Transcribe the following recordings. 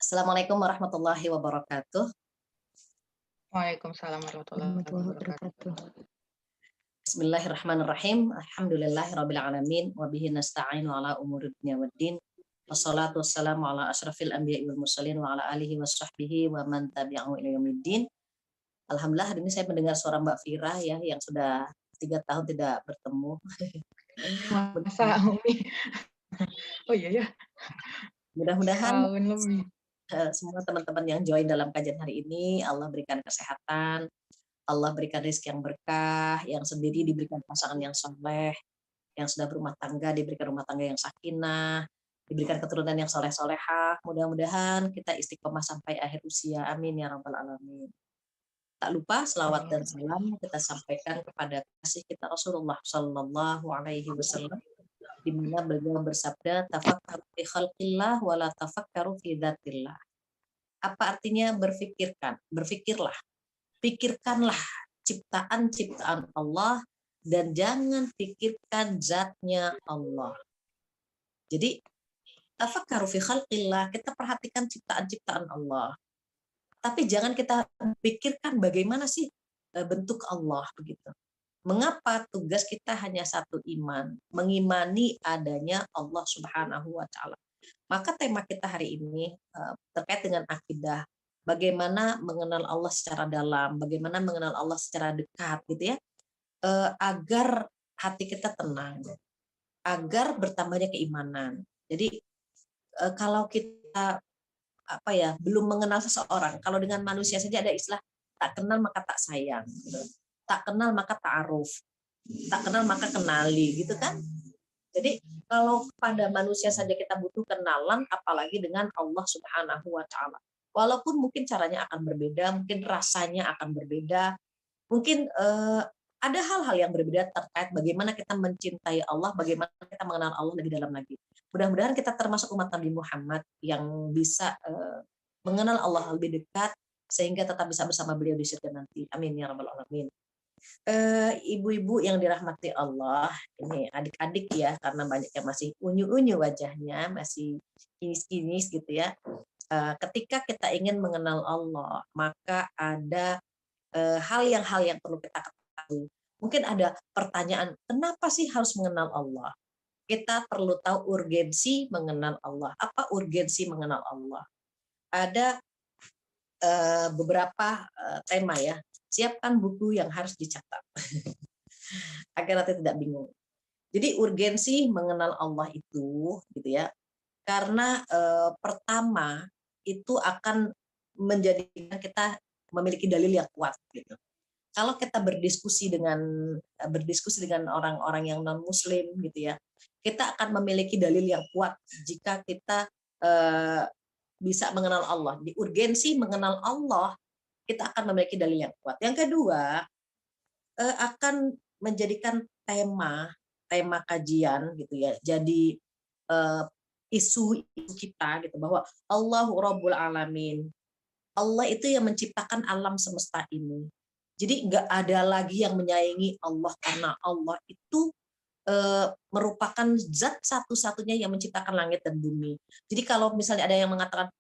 Assalamualaikum warahmatullahi wabarakatuh. Waalaikumsalam warahmatullahi Warahmatullahi wabarakatuh. wabarakatuh. Bismillahirrahmanirrahim. Alhamdulillahirabbil alamin wa bihi nasta'inu ala umuri dunya waddin. Wassalatu wassalamu ala asyrafil anbiya'i wal mursalin wa ala alihi washabbihi wa man tabi'ahu ila yaumiddin. Alhamdulillah hari ini saya mendengar suara Mbak Fira ya yang sudah 3 tahun tidak bertemu. Masa Umi? Oh iya ya, Mudah-mudahan tahun lebih. semua teman-teman yang join dalam kajian hari ini Allah berikan kesehatan, Allah berikan rezeki yang berkah, yang sendiri diberikan pasangan yang soleh, yang sudah berumah tangga diberikan rumah tangga yang sakinah, diberikan keturunan yang soleh-solehah. Mudah-mudahan kita istiqomah sampai akhir usia. Amin ya rabbal alamin. Tak lupa selawat dan salam kita sampaikan kepada kasih kita Rasulullah Shallallahu Alaihi Wasallam, di mana beliau bersabda, tafakkaru fi khalqillah wa la tafakkaru fi dzatillah. Apa artinya berfikirlah, pikirkanlah ciptaan-ciptaan Allah dan jangan pikirkan zatnya Allah. Jadi tafakkaru fi khalqillah, kita perhatikan ciptaan-ciptaan Allah. Tapi jangan kita pikirkan bagaimana sih bentuk Allah begitu. Mengapa tugas kita hanya satu iman, mengimani adanya Allah Subhanahu wa taala. Maka tema kita hari ini terkait dengan akidah, bagaimana mengenal Allah secara dalam, bagaimana mengenal Allah secara dekat gitu ya. Agar hati kita tenang, agar bertambahnya keimanan. Jadi kalau kita belum mengenal seseorang, kalau dengan manusia saja ada istilah tak kenal maka tak sayang, gitu. Tak kenal maka ta'aruf, tak kenal maka kenali, gitu kan. Jadi kalau pada manusia saja kita butuh kenalan, apalagi dengan Allah Subhanahu wa taala. Walaupun mungkin caranya akan berbeda, mungkin rasanya akan berbeda, mungkin ada hal-hal yang berbeda terkait bagaimana kita mencintai Allah, bagaimana kita mengenal Allah lebih dalam lagi. Mudah-mudahan kita termasuk umat Nabi Muhammad yang bisa mengenal Allah lebih dekat sehingga tetap bisa bersama beliau di surga nanti. Amin ya rabbal alamin. Ibu-ibu yang dirahmati Allah, ini adik-adik ya, karena banyak yang masih unyu-unyu wajahnya, masih kinis-kinis gitu ya. Ketika kita ingin mengenal Allah, maka ada hal yang perlu kita ketahui. Mungkin ada pertanyaan, kenapa sih harus mengenal Allah? Kita perlu tahu urgensi mengenal Allah. Apa urgensi mengenal Allah? Ada beberapa tema ya. Siapkan buku yang harus dicatat agar nanti tidak bingung. Jadi urgensi mengenal Allah itu, gitu ya. Karena pertama itu akan menjadikan kita memiliki dalil yang kuat, gitu. Kalau kita berdiskusi dengan orang-orang yang non Muslim, gitu ya, kita akan memiliki dalil yang kuat jika kita bisa mengenal Allah. Di urgensi mengenal Allah, kita akan memiliki dalil yang kuat. Yang kedua, akan menjadikan tema kajian gitu ya. Jadi isu kita gitu bahwa Allahu Rabbul Alamin. Allah itu yang menciptakan alam semesta ini. Jadi nggak ada lagi yang menyaingi Allah karena Allah itu merupakan zat satu-satunya yang menciptakan langit dan bumi. Jadi kalau misalnya ada yang mengatakan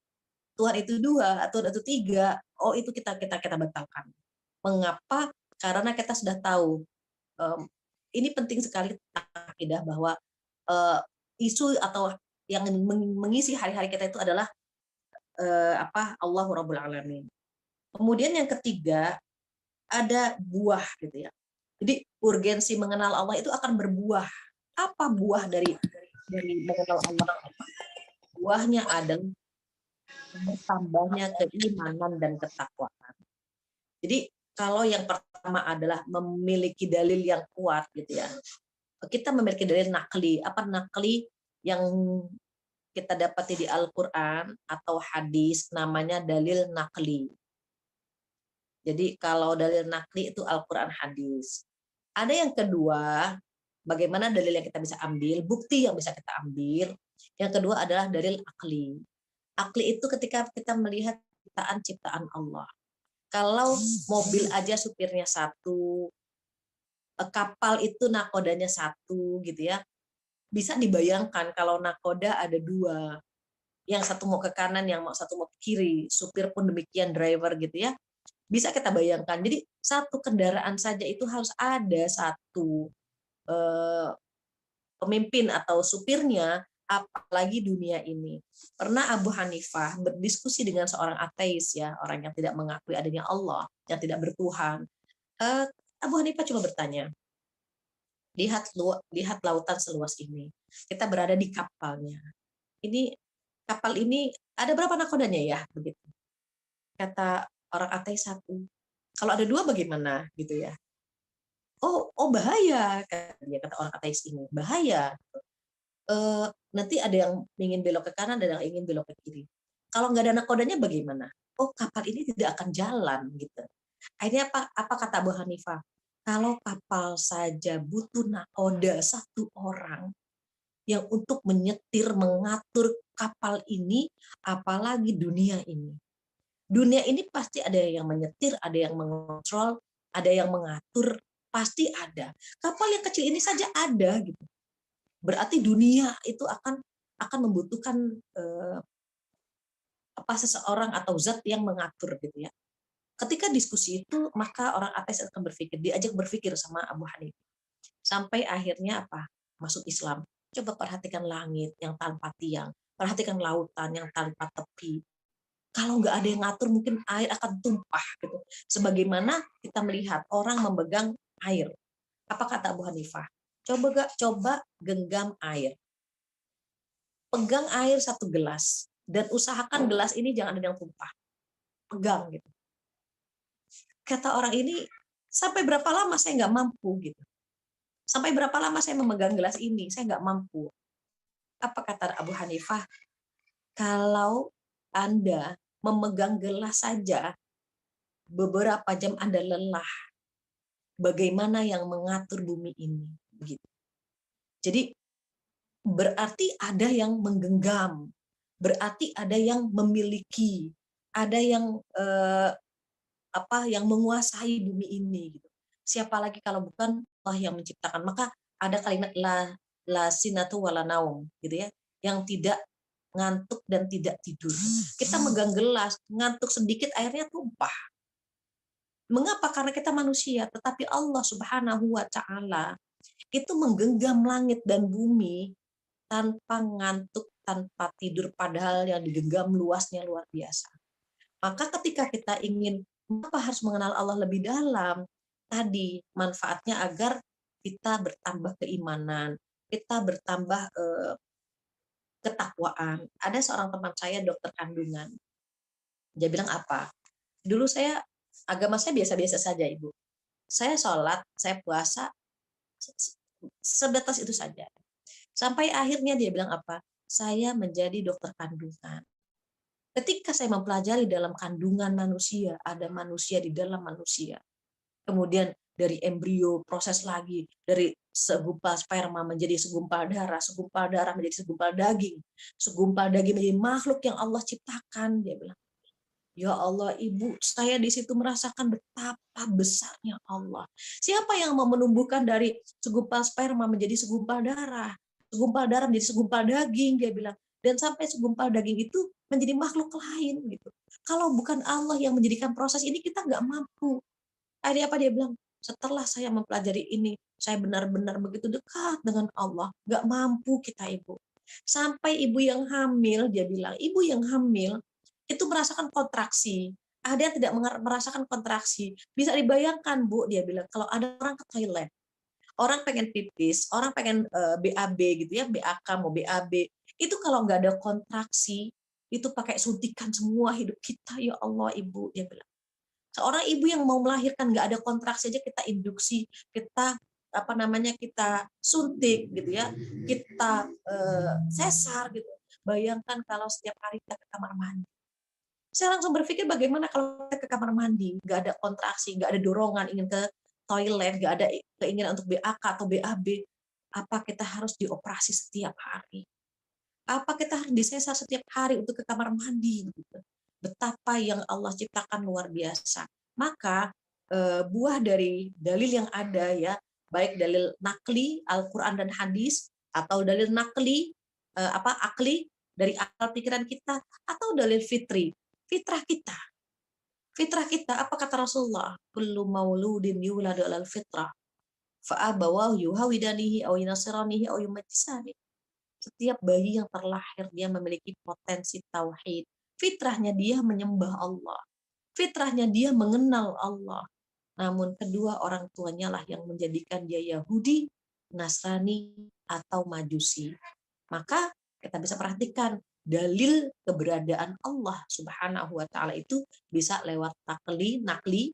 Tuhan itu 2 atau Tuhan itu 3, oh itu kita batalkan. Mengapa? Karena kita sudah tahu ini penting sekali akidah bahwa isu atau yang mengisi hari-hari kita itu adalah Allahu Rabbul Alamin. Kemudian yang ketiga ada buah gitu ya. Jadi urgensi mengenal Allah itu akan berbuah. Apa buah dari mengenal Allah? Buahnya adalah bertambahnya keimanan dan ketakwaan. Jadi kalau yang pertama adalah memiliki dalil yang kuat gitu ya. Kita memiliki dalil nakli. Apa nakli? Yang kita dapati di Al-Qur'an atau hadis namanya dalil nakli. Jadi kalau dalil nakli itu Al-Qur'an, hadis. Ada yang kedua, bagaimana dalil yang kita bisa ambil, bukti yang bisa kita ambil. Yang kedua adalah dalil akli. Akli itu ketika kita melihat ciptaan Allah. Kalau mobil aja supirnya satu, kapal itu nakodanya satu gitu ya. Bisa dibayangkan kalau nakoda ada 2, yang satu mau ke kanan, yang mau satu mau ke kiri, supir pun demikian, driver gitu ya. Bisa kita bayangkan. Jadi satu kendaraan saja itu harus ada satu eh, pemimpin atau supirnya, apalagi dunia ini. Pernah Abu Hanifah berdiskusi dengan seorang ateis ya, orang yang tidak mengakui adanya Allah, yang tidak bertuhan. Eh, Abu Hanifah coba bertanya, lihat lautan seluas ini. Kita berada di kapalnya. Ini kapal ini ada berapa nakodanya ya? Begitu. Kata orang ateis satu. Kalau ada dua bagaimana gitu ya? Oh bahaya, kata orang ateis ini. Bahaya. Nanti ada yang ingin belok ke kanan, ada yang ingin belok ke kiri. Kalau nggak ada nakodanya bagaimana? Oh, kapal ini tidak akan jalan gitu. Akhirnya apa kata Abu Hanifah? Kalau kapal saja butuh nakoda satu orang yang untuk menyetir, mengatur kapal ini, apalagi dunia ini. Dunia ini pasti ada yang menyetir, ada yang mengontrol, ada yang mengatur, pasti ada. Kapal yang kecil ini saja ada gitu. Berarti dunia itu akan membutuhkan seseorang atau zat yang mengatur gitu ya. Ketika diskusi itu, maka orang ateis akan diajak berpikir sama Abu Hanifah. Sampai akhirnya masuk Islam. Coba perhatikan langit yang tanpa tiang, perhatikan lautan yang tanpa tepi. Kalau nggak ada yang ngatur, mungkin air akan tumpah gitu. Sebagaimana kita melihat orang memegang air. Apa kata Abu Hanifah? Coba genggam air. Pegang air satu gelas dan usahakan gelas ini jangan ada yang tumpah. Pegang gitu. Kata orang ini, sampai berapa lama saya nggak mampu gitu. Sampai berapa lama saya memegang gelas ini, saya nggak mampu. Apa kata Abu Hanifah? Kalau Anda memegang gelas saja, beberapa jam Anda lelah. Bagaimana yang mengatur bumi ini? Begitu. Jadi berarti ada yang menggenggam, berarti ada yang memiliki, ada yang yang menguasai bumi ini. Gitu. Siapa lagi kalau bukan Allah yang menciptakan? Maka ada kalimat la sinatu wala naum, gitu ya, yang tidak ngantuk dan tidak tidur. Kita megang gelas, ngantuk sedikit airnya tumpah. Mengapa? Karena kita manusia, tetapi Allah Subhanahu wa taala itu menggenggam langit dan bumi tanpa ngantuk, tanpa tidur, padahal yang digenggam luasnya luar biasa. Maka ketika kita ingin harus mengenal Allah lebih dalam, tadi manfaatnya agar kita bertambah keimanan, kita bertambah ketakwaan. Ada seorang teman saya dokter kandungan. Dia bilang apa? Dulu agama saya biasa-biasa saja, Ibu. Saya sholat, saya puasa, sebatas itu saja. Sampai akhirnya dia bilang apa? Saya menjadi dokter kandungan. Ketika saya mempelajari dalam kandungan manusia, ada manusia di dalam manusia. Kemudian dari embrio proses lagi, dari segumpal sperma menjadi segumpal darah menjadi segumpal daging menjadi makhluk yang Allah ciptakan. Dia bilang, ya Allah Ibu, saya di situ merasakan betapa besarnya Allah. Siapa yang mau menumbuhkan dari segumpal sperma menjadi segumpal darah menjadi segumpal daging, dia bilang, dan sampai segumpal daging itu menjadi makhluk lain gitu. Kalau bukan Allah yang menjadikan proses ini, kita nggak mampu. Akhirnya apa dia bilang? Setelah saya mempelajari ini, saya benar-benar begitu dekat dengan Allah. Nggak mampu kita, Ibu. Sampai ibu yang hamil, dia bilang, ibu yang hamil itu merasakan kontraksi. Ada yang tidak merasakan kontraksi. Bisa dibayangkan, Bu, dia bilang, kalau ada orang ke toilet, orang pengen pipis, orang pengen BAB gitu ya, BAK mau BAB, itu kalau nggak ada kontraksi, itu pakai suntikan semua hidup kita, ya Allah Ibu, dia bilang. Seorang ibu yang mau melahirkan nggak ada kontraksi aja kita induksi, kita kita suntik gitu ya, kita sesar gitu. Bayangkan kalau setiap hari kita ke kamar mandi. Saya langsung berpikir bagaimana kalau kita ke kamar mandi, nggak ada kontraksi, nggak ada dorongan ingin ke toilet, nggak ada keinginan untuk BAK atau BAB. Apa kita harus dioperasi setiap hari? Apa kita harus disesar setiap hari untuk ke kamar mandi? Gitu. Betapa yang Allah ciptakan luar biasa. Maka buah dari dalil yang ada ya, baik dalil nakli Al-Qur'an dan hadis atau dalil nakli akli dari akal pikiran kita, atau dalil fitri, fitrah kita. Fitrah kita, apa kata Rasulullah? Kullu mauludin yuladu alal fitrah, fa'abawahu yuhawidanihi aw yunasiranihi aw yumajjisani. Setiap bayi yang terlahir dia memiliki potensi tauhid. Fitrahnya dia menyembah Allah. Fitrahnya dia mengenal Allah. Namun kedua orang tuanya lah yang menjadikan dia Yahudi, Nasrani, atau Majusi. Maka kita bisa perhatikan dalil keberadaan Allah Subhanahu wa taala itu bisa lewat nakli,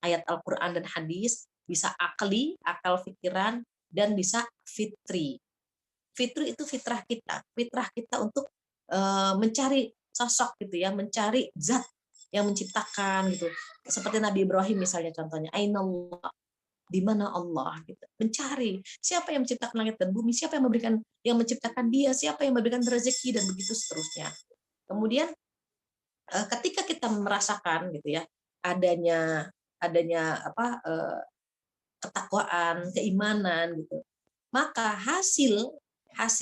ayat Al-Qur'an dan hadis, bisa akli, akal pikiran, dan bisa fitri. Fitri itu fitrah kita untuk mencari sosok gitu ya, mencari zat yang menciptakan gitu. Seperti Nabi Ibrahim misalnya contohnya, ainallah, di mana Allah gitu. Mencari siapa yang menciptakan langit dan bumi, siapa yang menciptakan dia, siapa yang memberikan rezeki, dan begitu seterusnya. Kemudian ketika kita merasakan gitu ya, adanya adanya ketakwaan, keimanan gitu, maka hasil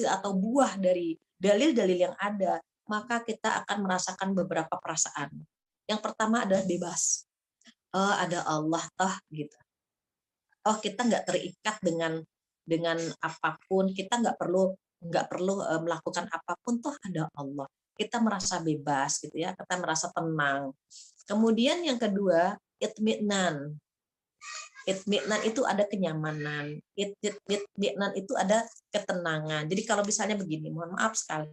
atau buah dari dalil-dalil yang ada, maka kita akan merasakan beberapa perasaan. Yang pertama adalah bebas. Oh, ada Allah toh gitu. Oh, kita nggak terikat dengan apapun, kita nggak perlu melakukan apapun, toh ada Allah. Kita merasa bebas gitu ya, kita merasa tenang. Kemudian yang kedua, itminan. Itminan itu ada kenyamanan. Itminan itu ada ketenangan. Jadi kalau misalnya begini, mohon maaf sekali,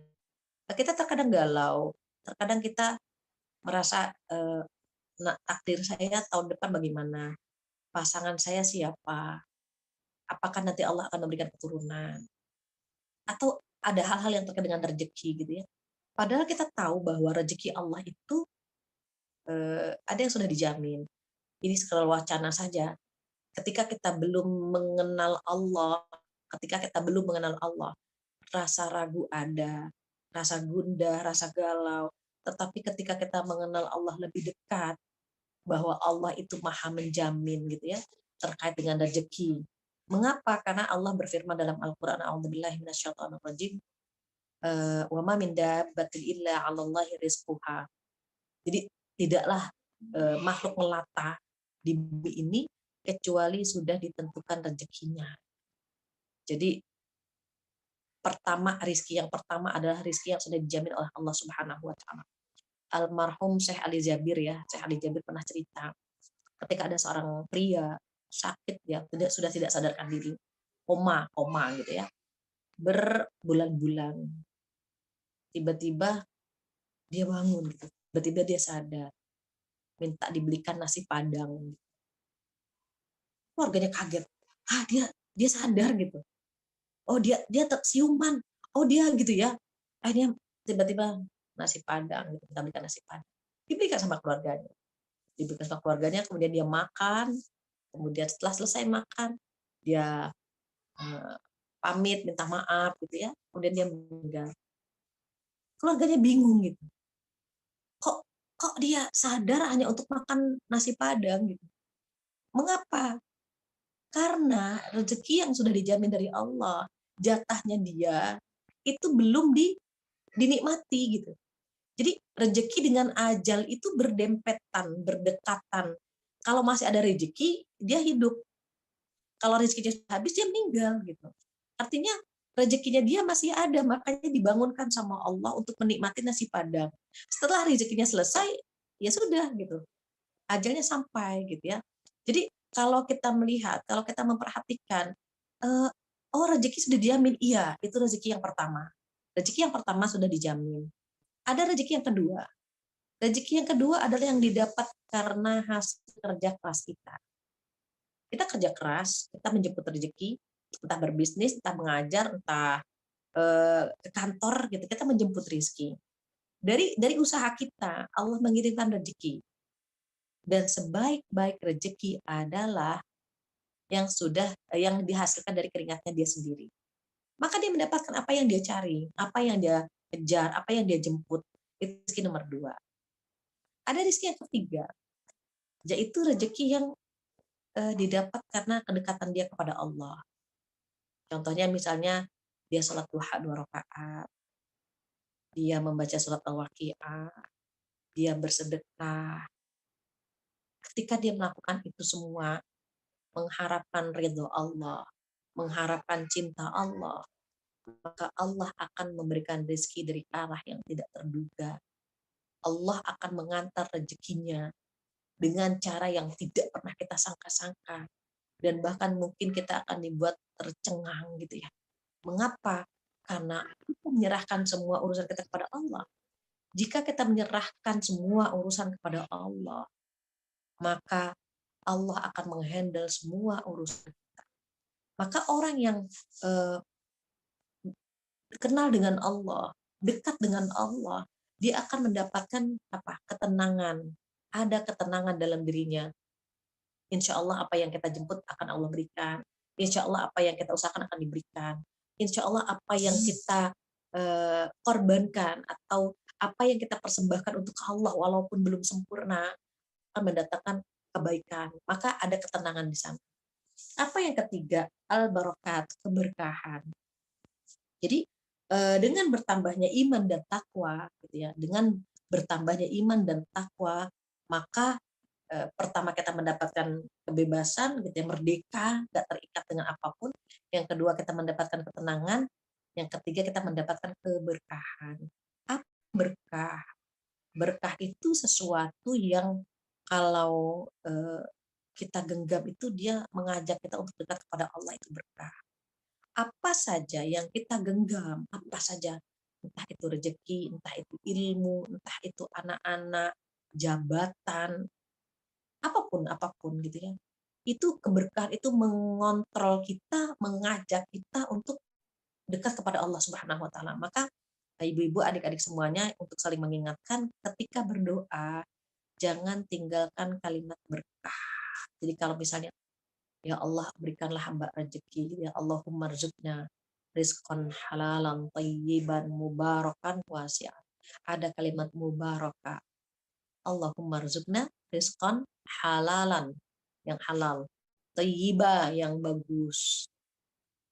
kita terkadang galau, terkadang kita merasa takdir saya tahun depan bagaimana, pasangan saya siapa, apakah nanti Allah akan memberikan keturunan, atau ada hal-hal yang terkait dengan rezeki gitu ya. Padahal kita tahu bahwa rezeki Allah itu ada yang sudah dijamin. Ini sekedar wacana saja. Ketika kita belum mengenal Allah, rasa ragu ada, rasa gundah, rasa galau. Tetapi ketika kita mengenal Allah lebih dekat, bahwa Allah itu maha menjamin gitu ya, terkait dengan rezeki. Mengapa? Karena Allah berfirman dalam Al-Quran, a'udzubillahi minasyaitonirrajim, wa ma min dabbatin illa 'alallahi rizquha. Jadi tidaklah makhluk melata di bumi ini kecuali sudah ditentukan rezekinya. Jadi rizki yang pertama adalah rizki yang sudah dijamin oleh Allah Subhanahu wa taala. Almarhum Syekh Ali Jabir ya, Syekh Ali Jabir pernah cerita ketika ada seorang pria sakit ya, sudah tidak sadarkan diri, koma gitu ya, berbulan-bulan. Tiba-tiba dia bangun gitu. Tiba-tiba dia sadar, minta dibelikan nasi Padang. Keluarganya kaget. Dia sadar gitu. Oh, dia tersiuman. Oh, dia gitu ya. Akhirnya tiba-tiba nasi Padang gitu, kita belikan nasi Padang. Diberikan sama keluarganya. Kemudian dia makan. Kemudian setelah selesai makan, dia pamit minta maaf gitu ya. Kemudian dia meninggal. Keluarganya bingung gitu. Kok dia sadar hanya untuk makan nasi Padang gitu. Mengapa? Karena rezeki yang sudah dijamin dari Allah, jatahnya dia itu belum dinikmati gitu. Jadi rezeki dengan ajal itu berdempetan, berdekatan. Kalau masih ada rezeki, dia hidup. Kalau rezekinya habis, dia meninggal gitu. Artinya rezekinya dia masih ada, makanya dibangunkan sama Allah untuk menikmati nasi Padang. Setelah rezekinya selesai, ya sudah gitu. Ajalnya sampai gitu ya. Jadi kalau kita melihat, kalau kita memperhatikan, oh rezeki sudah dijamin, iya, itu rezeki yang pertama. Rezeki yang pertama sudah dijamin. Ada rezeki yang kedua. Rezeki yang kedua adalah yang didapat karena hasil kerja keras kita. Kita kerja keras, kita menjemput rezeki, entah berbisnis, entah mengajar, entah ke kantor gitu, kita menjemput rezeki. Dari usaha kita, Allah mengirimkan rezeki. Dan sebaik-baik rezeki adalah yang dihasilkan dari keringatnya dia sendiri. Maka dia mendapatkan apa yang dia cari, apa yang dia kejar, apa yang dia jemput. Itu rezeki nomor 2. Ada rezeki yang ketiga, yaitu rezeki yang didapat karena kedekatan dia kepada Allah. Contohnya misalnya dia sholat duha 2 rakaat, dia membaca surat Al-Waqiah, dia bersedekah. Ketika dia melakukan itu semua, mengharapkan ridho Allah, mengharapkan cinta Allah, maka Allah akan memberikan rezeki dari arah yang tidak terduga. Allah akan mengantar rezekinya dengan cara yang tidak pernah kita sangka-sangka. Dan bahkan mungkin kita akan dibuat tercengang gitu ya. Mengapa? Karena kita menyerahkan semua urusan kita kepada Allah. Jika kita menyerahkan semua urusan kepada Allah, maka Allah akan menghandle semua urusan. Maka orang yang kenal dengan Allah, dekat dengan Allah, dia akan mendapatkan ketenangan. Ada ketenangan dalam dirinya. Insya Allah apa yang kita jemput akan Allah berikan. Insya Allah apa yang kita usahakan akan diberikan. Insya Allah apa yang kita korbankan atau apa yang kita persembahkan untuk Allah walaupun belum sempurna akan mendatangkan kebaikan. Maka ada ketenangan di sana. Apa yang ketiga? Al-barakat, keberkahan. Jadi dengan bertambahnya iman dan takwa, gitu ya, dengan bertambahnya iman dan takwa, maka pertama kita mendapatkan kebebasan, gitu ya, merdeka, nggak terikat dengan apapun. Yang kedua kita mendapatkan ketenangan. Yang ketiga kita mendapatkan keberkahan. Apa berkah? Berkah itu sesuatu yang kalau kita genggam itu dia mengajak kita untuk dekat kepada Allah, itu berkah. Apa saja yang kita genggam, apa saja, entah itu rezeki, entah itu ilmu, entah itu anak-anak, jabatan, apapun gitu ya. Itu keberkahan itu mengontrol kita, mengajak kita untuk dekat kepada Allah Subhanahu wa taala. Maka ibu-ibu, adik-adik semuanya untuk saling mengingatkan ketika berdoa jangan tinggalkan kalimat berkah. Jadi kalau misalnya ya Allah berikanlah hamba rezeki, ya Allahumma rzuqna rizqan halalan tayyiban mubarakan wasi'an. Ada kalimat mubarakah. Allahumma rzuqna rizqan halalan, yang halal, tayyiba yang bagus,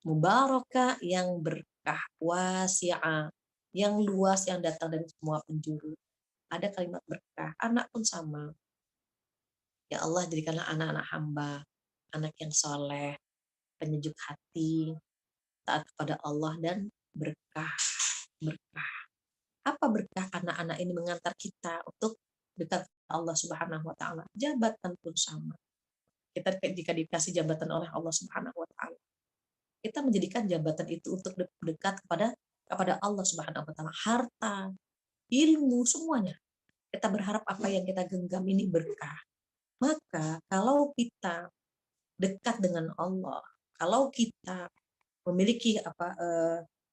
mubarakah yang berkah, wasi'ah yang luas yang datang dari semua penjuru. Ada kalimat berkah. Anak pun sama. Ya Allah jadikanlah anak-anak hamba anak yang soleh, penyejuk hati, taat kepada Allah, dan berkah. Berkah. Apa berkah? Anak-anak ini mengantar kita untuk dekat Allah Subhanahu wa taala. Jabatan pun sama. Kita jika dikasih jabatan oleh Allah Subhanahu wa taala, kita menjadikan jabatan itu untuk dekat kepada Allah Subhanahu wa taala. Harta, ilmu, semuanya. Kita berharap apa yang kita genggam ini berkah. Maka kalau kita dekat dengan Allah, kalau kita memiliki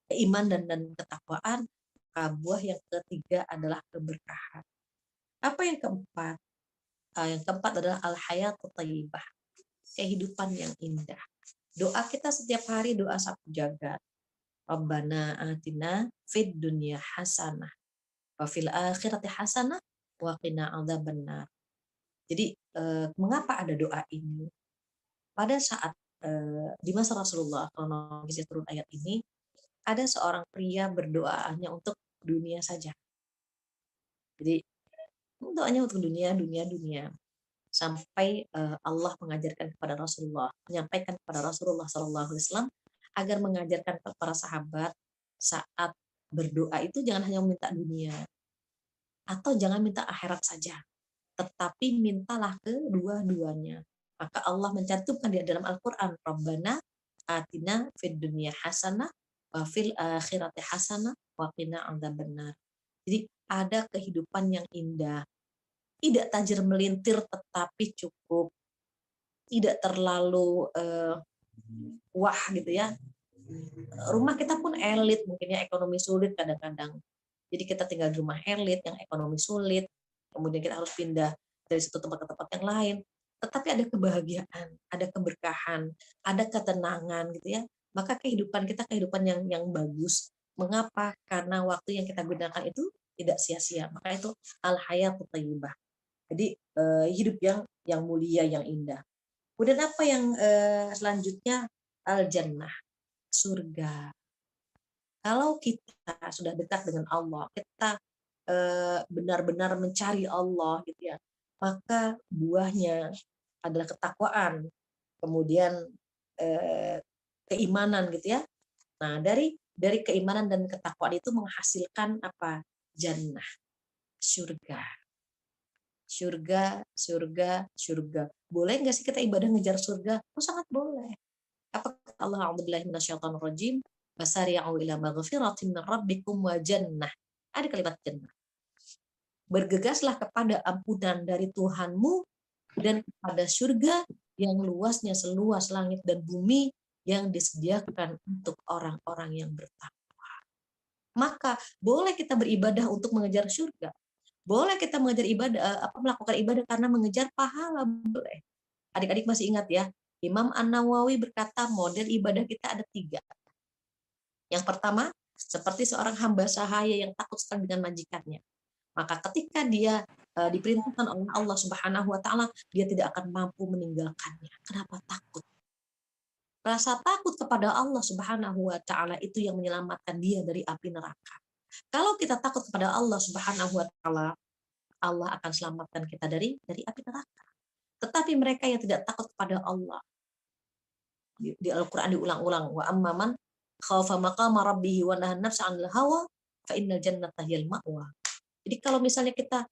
keiman dan ketakwaan, buah yang ketiga adalah keberkahan. Apa yang keempat? Yang keempat adalah al-hayatu thayyibah, kehidupan yang indah. Doa kita setiap hari, doa sapu jagat. Rabbana atina fid dunya hasanah wa fil akhirati hasanah wa qina adzabannar. Jadi mengapa ada doa ini? Pada saat di masa Rasulullah, kronologisnya turun ayat ini, ada seorang pria berdoa hanya untuk dunia saja. Jadi doanya untuk dunia. Sampai Allah mengajarkan kepada Rasulullah, menyampaikan kepada Rasulullah SAW agar mengajarkan kepada para sahabat saat berdoa itu jangan hanya meminta dunia atau jangan minta akhirat saja, tetapi mintalah kedua-duanya. Maka Allah mencantumkan di dalam Al-Quran, Rabbana atina fid dunya hasanah wa fil akhirati hasanah wa qina adzabannar. Jadi ada kehidupan yang indah, tidak tajir melintir tetapi cukup, tidak terlalu wah gitu ya. Rumah kita pun elit, mungkin ya, ekonomi sulit kadang-kadang. Jadi kita tinggal di rumah elit yang ekonomi sulit, kemudian kita harus pindah dari satu tempat ke tempat yang lain. Tetapi ada kebahagiaan, ada keberkahan, ada ketenangan gitu ya. Maka kehidupan kita kehidupan yang bagus. Mengapa? Karena waktu yang kita gunakan itu tidak sia-sia. Maka itu al-hayatu thayyibah. Jadi hidup yang mulia, yang indah. Kemudian apa yang selanjutnya? Al-jannah, surga. Kalau kita sudah dekat dengan Allah, kita benar-benar mencari Allah gitu ya, maka buahnya adalah ketakwaan, kemudian keimanan gitu ya. Nah, dari keimanan dan ketakwaan itu menghasilkan apa? Jannah, surga. Surga, surga, surga. Boleh nggak sih kita ibadah ngejar surga? Oh, sangat boleh. Apa kata Allah, a'udzubillahi minasyaitonirrajim, wasari'u ila maghfiratin min rabbikum wa jannah. Ada kalimat jannah. Bergegaslah kepada ampunan dari Tuhanmu dan kepada surga yang luasnya seluas langit dan bumi yang disediakan untuk orang-orang yang bertakwa. Maka boleh kita beribadah untuk mengejar surga. Boleh kita mengejar ibadah, melakukan ibadah karena mengejar pahala, boleh. Adik-adik masih ingat ya, Imam An-Nawawi berkata model ibadah kita ada 3. Yang pertama, seperti seorang hamba sahaya yang takut sekali dengan majikannya. Maka ketika dia diperintahkan oleh Allah Subhanahu wa taala, dia tidak akan mampu meninggalkannya. Kenapa? Takut. Rasa takut kepada Allah Subhanahu wa taala itu yang menyelamatkan dia dari api neraka. Kalau kita takut kepada Allah Subhanahu wa taala, Allah akan selamatkan kita dari api neraka. Tetapi mereka yang tidak takut kepada Allah, di Al-Qur'an diulang-ulang, wa amman khafa maqama rabbih wa nahan nafsa 'anil hawa fa innal jannata hiyal ma'wa. Jadi kalau misalnya kita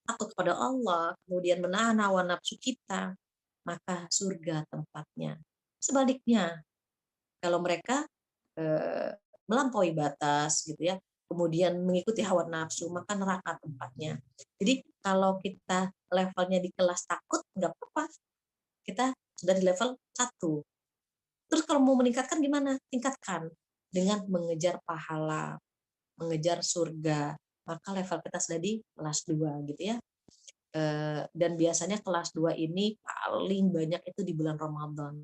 takut kepada Allah, kemudian menahan hawa nafsu kita, maka surga tempatnya. Sebaliknya, kalau mereka melampaui batas gitu ya, kemudian mengikuti hawa nafsu, maka neraka tempatnya. Jadi kalau kita levelnya di kelas takut, nggak apa-apa. Kita sudah di level 1. Terus kalau mau meningkatkan gimana? Tingkatkan dengan mengejar pahala, mengejar surga. Maka level kita sudah di kelas 2 gitu ya. Dan biasanya kelas 2 ini paling banyak itu di bulan Ramadan.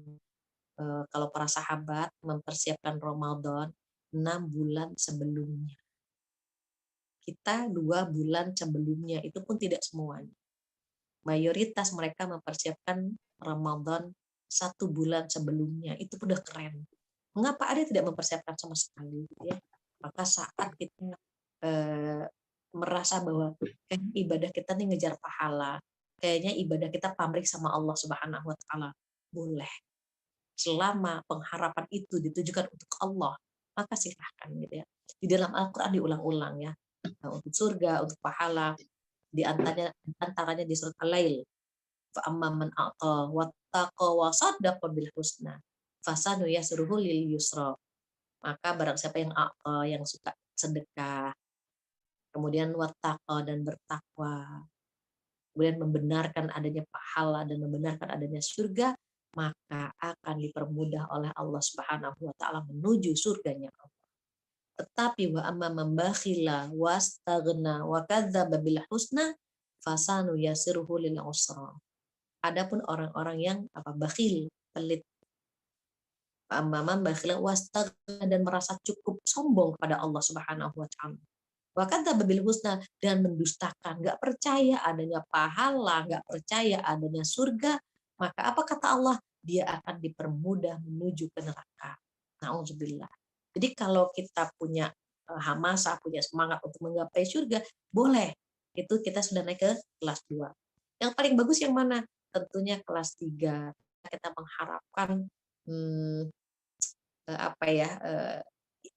Kalau para sahabat mempersiapkan Ramadan 6 bulan sebelumnya. Kita 2 bulan sebelumnya, itu pun tidak semuanya. Mayoritas mereka mempersiapkan Ramadan 1 bulan sebelumnya, itu udah keren. Mengapa ada tidak mempersiapkan sama sekali? Ya? Maka saat kita merasa bahwa ibadah kita nih ngejar pahala, kayaknya ibadah kita pamrih sama Allah Subhanahu wa taala, boleh. Selama pengharapan itu ditujukan untuk Allah, maka silahkan gitu ya. Di dalam Al-Qur'an diulang-ulang ya. Untuk surga, untuk pahala, di antaranya di surat Al-Lail. Fa amman man a'ta wattaqa wa saddaqa bil husna fasanuyassiruhu lil yusra. Maka barang siapa yang yang suka sedekah, kemudian wattaqa dan bertakwa, kemudian membenarkan adanya pahala dan membenarkan adanya surga, maka akan dipermudah oleh Allah Subhanahu wa taala menuju surganya Allah. Tetapi wa amma man bakhila wastaghna wa kadzdzaba bil husna fasanu yasiruhu lil usra. Adapun orang-orang yang bakhil, pelit, amma man bakhila wastaghna dan merasa cukup, sombong kepada Allah Subhanahu wa taala. Wa kadzdzaba bil husna dan mendustakan, enggak percaya adanya pahala, enggak percaya adanya surga, maka apa kata Allah? Dia akan dipermudah menuju ke neraka. Nauzubillah. Jadi kalau kita punya hamasa, punya semangat untuk menggapai surga, boleh. Itu kita sudah naik ke kelas 2. Yang paling bagus yang mana? Tentunya kelas 3. Kita mengharapkan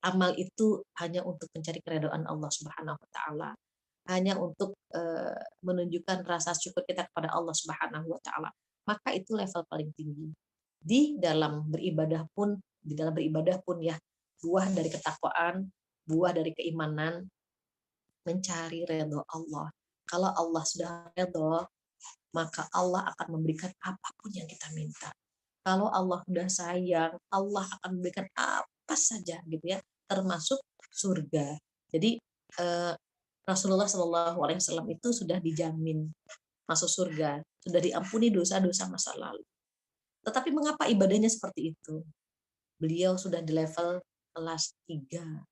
amal itu hanya untuk mencari keridhaan Allah Subhanahu wa taala. Hanya untuk menunjukkan rasa syukur kita kepada Allah Subhanahu wa taala. Maka itu level paling tinggi. Di dalam beribadah pun ya, buah dari ketakwaan, buah dari keimanan, mencari ridho Allah. Kalau Allah sudah ridho, maka Allah akan memberikan apapun yang kita minta. Kalau Allah sudah sayang, Allah akan memberikan apa saja gitu ya, termasuk surga. Jadi Rasulullah SAW itu sudah dijamin masuk surga, sudah diampuni dosa-dosa masa lalu. Tetapi mengapa ibadahnya seperti itu? Beliau sudah di level kelas 3.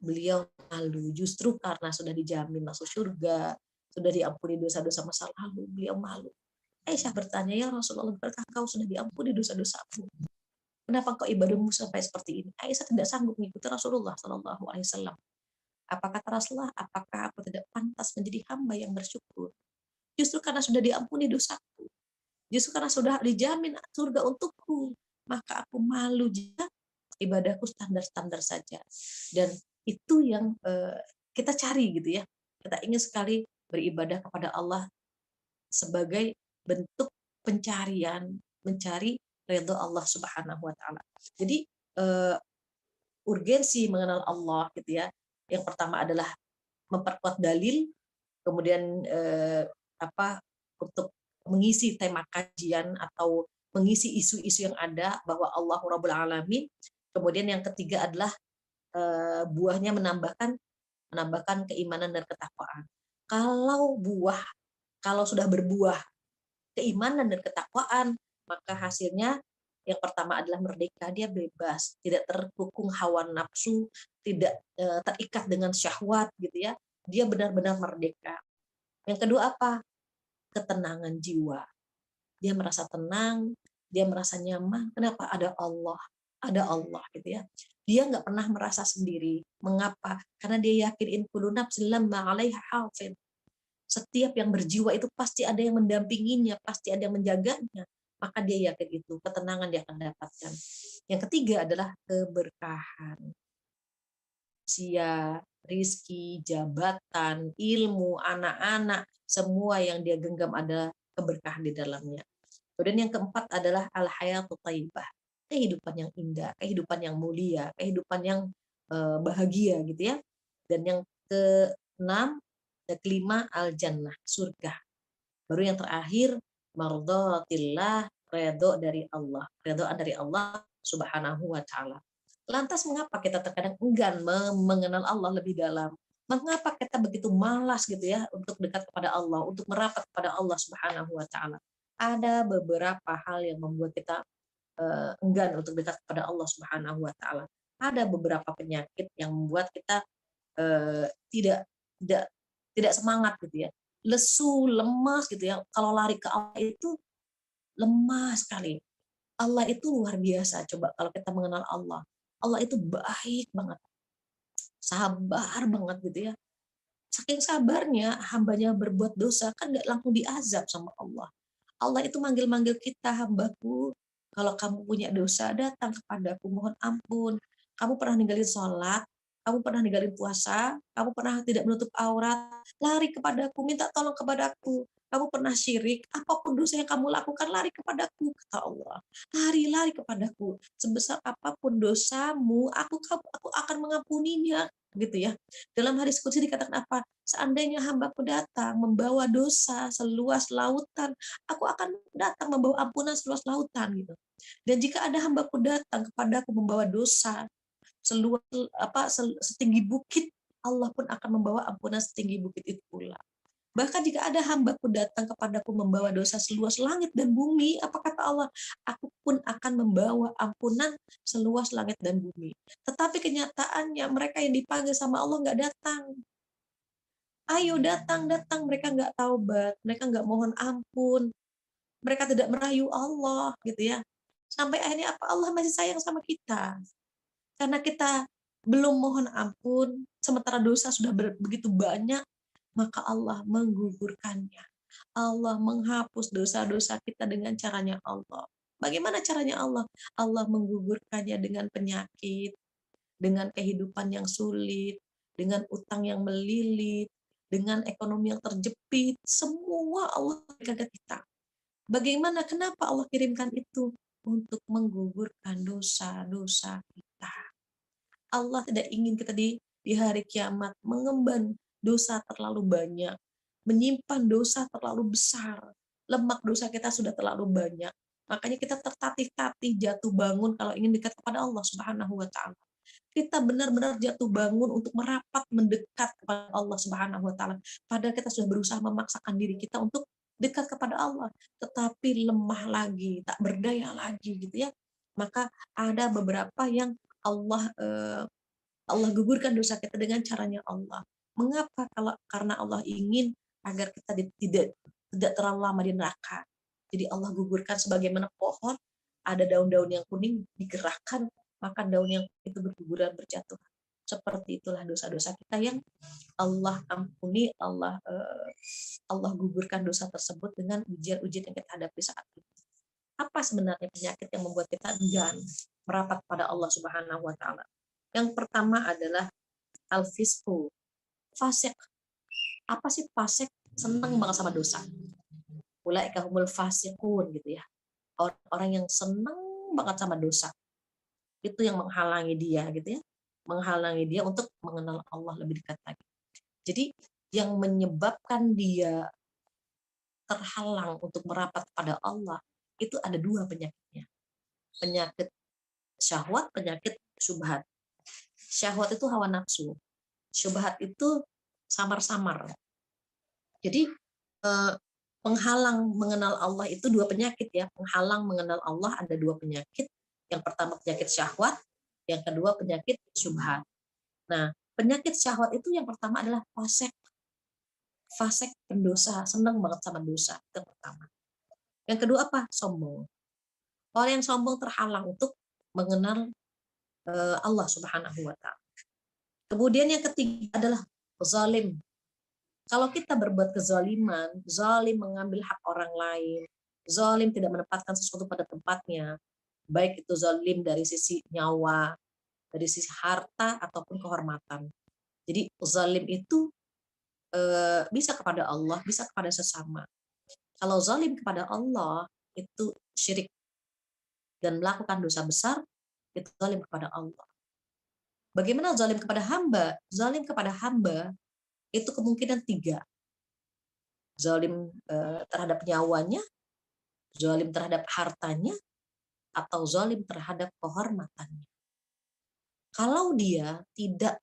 Beliau malu, justru karena sudah dijamin masuk surga, sudah diampuni dosa-dosa masa lalu, beliau malu. Aisyah bertanya, ya Rasulullah, berkah kau sudah diampuni dosa-dosamu? Kenapa kok ibadahmu sampai seperti ini? Aisyah tidak sanggup mengikuti Rasulullah Shallallahu Alaihi Wasallam. Apa kata Rasulullah? Apakah aku tidak pantas menjadi hamba yang bersyukur? Justru karena sudah diampuni dosaku, justru karena sudah dijamin surga untukku, maka aku malu jika ibadahku standar-standar saja. Dan itu yang kita cari gitu ya. Kita ingin sekali beribadah kepada Allah sebagai bentuk pencarian, mencari ridho Allah Subhanahu wa taala. Jadi urgensi mengenal Allah gitu ya. Yang pertama adalah memperkuat dalil, kemudian untuk mengisi tema kajian atau mengisi isu-isu yang ada bahwa Allah Rabbul Alamin. Kemudian yang ketiga adalah buahnya menambahkan keimanan dan ketakwaan. Kalau sudah berbuah keimanan dan ketakwaan, maka hasilnya yang pertama adalah merdeka, dia bebas, tidak terkukung hawa nafsu, tidak terikat dengan syahwat gitu ya. Dia benar-benar merdeka. Yang kedua apa? Ketenangan jiwa. Dia merasa tenang, dia merasa nyaman. Kenapa? Ada Allah gitu ya. Dia nggak pernah merasa sendiri. Mengapa? Karena dia yakin in kullu nafsin lamma 'alaiha hafidh. Setiap yang berjiwa itu pasti ada yang mendampinginya, pasti ada yang menjaganya. Maka dia yakin itu, ketenangan dia akan dapatkan. Yang ketiga adalah keberkahan. Usia, rizki, jabatan, ilmu, anak-anak, semua yang dia genggam ada keberkahan di dalamnya. Kemudian yang keempat adalah al-hayatu thayyibah. Kehidupan yang indah, kehidupan yang mulia, kehidupan yang bahagia gitu ya. Dan yang keenam, kelima al-jannah, surga. Baru yang terakhir mardhatillah, redho dari Allah. Redhoan dari Allah Subhanahu wa taala. Lantas mengapa kita terkadang enggan mengenal Allah lebih dalam? Mengapa kita begitu malas gitu ya untuk dekat kepada Allah, untuk merapat kepada Allah Subhanahu wa taala? Ada beberapa hal yang membuat kita enggan untuk dekat kepada Allah Subhanahu wa taala. Ada beberapa penyakit yang membuat kita tidak tidak tidak semangat gitu ya. Lesu, lemas gitu ya. Kalau lari ke Allah itu lemah sekali. Allah itu luar biasa. Coba kalau kita mengenal Allah. Allah itu baik banget. Sabar banget gitu ya. Saking sabarnya hambanya berbuat dosa kan nggak langsung diazab sama Allah. Allah itu manggil-manggil kita, hambaku, kalau kamu punya dosa datang kepadaku, mohon ampun. Kamu pernah ninggalin sholat, kamu pernah ninggalin puasa, kamu pernah tidak menutup aurat, lari kepadaku, minta tolong kepadaku. Kamu pernah syirik, apapun dosa yang kamu lakukan, lari kepadaku, kata Allah. Lari kepadaku. Sebesar apapun dosamu, aku akan mengampuninya. Gitu ya. Dalam hadis qudsi dikatakan apa? Seandainya hambaku datang membawa dosa seluas lautan, aku akan datang membawa ampunan seluas lautan gitu. Dan jika ada hambaku datang kepadaku membawa dosa seluas setinggi bukit, Allah pun akan membawa ampunan setinggi bukit itu pula. Bahkan jika ada hambaku datang kepadaku membawa dosa seluas langit dan bumi, apa kata Allah? Aku pun akan membawa ampunan seluas langit dan bumi. Tetapi kenyataannya mereka yang dipanggil sama Allah nggak datang. Ayo datang, mereka nggak taubat, mereka nggak mohon ampun, mereka tidak merayu Allah gitu ya. Sampai akhirnya apa? Allah masih sayang sama kita. Karena kita belum mohon ampun, sementara dosa sudah begitu banyak, maka Allah menggugurkannya. Allah menghapus dosa-dosa kita dengan caranya Allah. Bagaimana caranya Allah? Allah menggugurkannya dengan penyakit, dengan kehidupan yang sulit, dengan utang yang melilit, dengan ekonomi yang terjepit. Semua Allah berikan ke kita. Bagaimana? Kenapa Allah kirimkan itu? Untuk menggugurkan dosa-dosa kita. Allah tidak ingin kita di hari kiamat mengemban dosa terlalu banyak, menyimpan dosa terlalu besar, lemak dosa kita sudah terlalu banyak. Makanya kita tertatih-tatih jatuh bangun kalau ingin dekat kepada Allah Subhanahu wa taala. Kita benar-benar jatuh bangun untuk merapat mendekat kepada Allah Subhanahu wa taala. Padahal kita sudah berusaha memaksakan diri kita untuk dekat kepada Allah, tetapi lemah lagi, tak berdaya lagi gitu ya. Maka ada beberapa yang Allah gugurkan dosa kita dengan caranya Allah. Mengapa? Karena Allah ingin agar kita tidak terlalu lama di neraka. Jadi Allah gugurkan sebagaimana pohon ada daun-daun yang kuning digerakkan, maka daun yang itu berguguran berjatuhan. Seperti itulah dosa-dosa kita yang Allah ampuni, Allah gugurkan dosa tersebut dengan ujian-ujian yang kita hadapi saat itu. Apa sebenarnya penyakit yang membuat kita enggan merapat pada Allah Subhanahu wa taala? Yang pertama adalah al-fisqu, fasik. Apa sih fasik? Senang banget sama dosa. Ulaika humul fasiqun gitu ya. Orang yang senang banget sama dosa. Itu yang menghalangi dia gitu ya. Menghalangi dia untuk mengenal Allah lebih dekat lagi. Jadi yang menyebabkan dia terhalang untuk merapat pada Allah itu ada dua penyakitnya. Penyakit syahwat, penyakit syubhat. Syahwat itu hawa nafsu. Syubhat itu samar-samar. Jadi penghalang mengenal Allah itu dua penyakit ya. Penghalang mengenal Allah ada dua penyakit. Yang pertama penyakit syahwat, yang kedua penyakit syubhat. Nah, penyakit syahwat itu yang pertama adalah fasik. Fasik pendosa, senang banget sama dosa. Itu yang pertama. Yang kedua apa? Sombong. Orang yang sombong terhalang untuk mengenal Allah Subhanahu wa taala. Kemudian yang ketiga adalah zalim. Kalau kita berbuat kezaliman, zalim mengambil hak orang lain, zalim tidak menempatkan sesuatu pada tempatnya, baik itu zalim dari sisi nyawa, dari sisi harta ataupun kehormatan. Jadi zalim itu bisa kepada Allah, bisa kepada sesama. Kalau zalim kepada Allah itu syirik dan melakukan dosa besar, itu zalim kepada Allah. Bagaimana zalim kepada hamba? Zalim kepada hamba itu kemungkinan tiga. Zalim terhadap nyawanya, zalim terhadap hartanya, atau zalim terhadap kehormatannya. Kalau dia tidak,